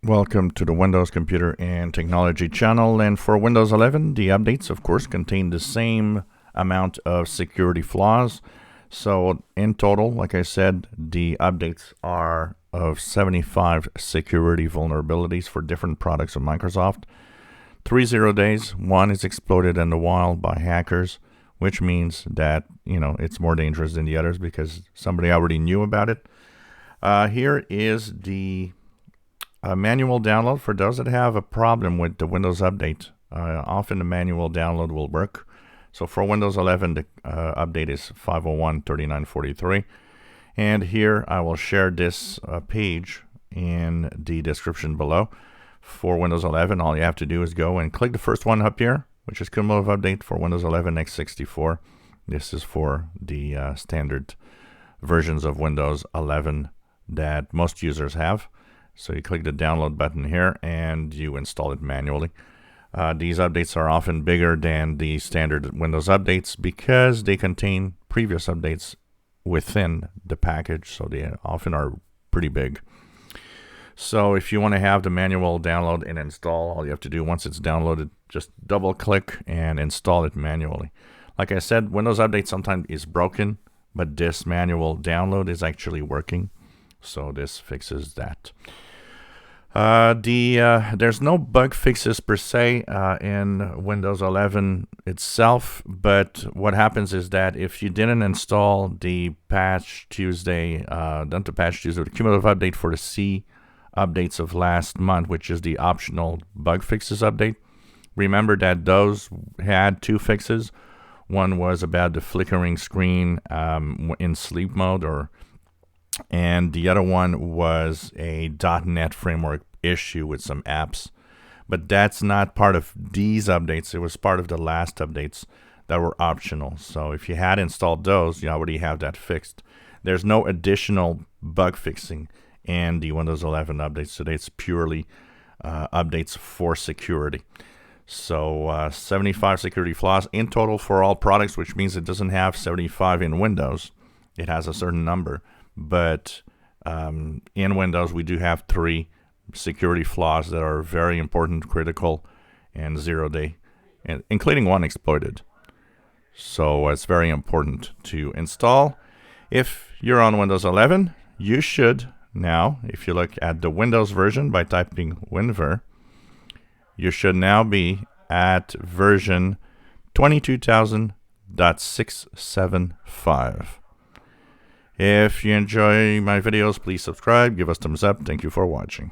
Welcome to the Windows Computer and Technology channel. And for Windows 11, the updates, of course, contain the same amount of security flaws. So in total, like I said, the updates are of 75 security vulnerabilities for different products of Microsoft. 30 days, one is exploited in the wild by hackers, which means that, it's more dangerous than the others because somebody already knew about it. Here is the manual download for those that have a problem with the Windows update. Often the manual download will work. So for Windows 11, the update is 501.39.43. And here I will share this page in the description below. For Windows 11, all you have to do is go and click the first one up here, which is cumulative update for Windows 11 x64. This is for the standard versions of Windows 11 that most users have. So you click the download button here and you install it manually. These updates are often bigger than the standard Windows updates because they contain previous updates within the package, so they often are pretty big. So if you want to have the manual download and install, all you have to do once it's downloaded, just double click and install it manually. Like I said, Windows Update sometimes is broken, but this manual download is actually working. So this fixes that. There's no bug fixes per se in Windows 11 itself, but what happens is that if you didn't install the Patch Tuesday, the cumulative update for the C updates of last month, which is the optional bug fixes update, remember that those had two fixes. One was about the flickering screen in sleep mode, and the other one was a .NET framework issue with some apps. But that's not part of these updates. It was part of the last updates that were optional. So if you had installed those, you already have that fixed. There's no additional bug fixing in the Windows 11 updates today. It's purely updates for security. So 75 security flaws in total for all products, which means it doesn't have 75 in Windows. It has a certain number. But in Windows, we do have 3 security flaws that are very important, critical, and 0-day, and including one exploited. So it's very important to install. If you're on Windows 11, you should now, if you look at the Windows version by typing WinVer, you should now be at version 22,000.675. If you enjoy my videos, please subscribe, give us thumbs up. Thank you for watching.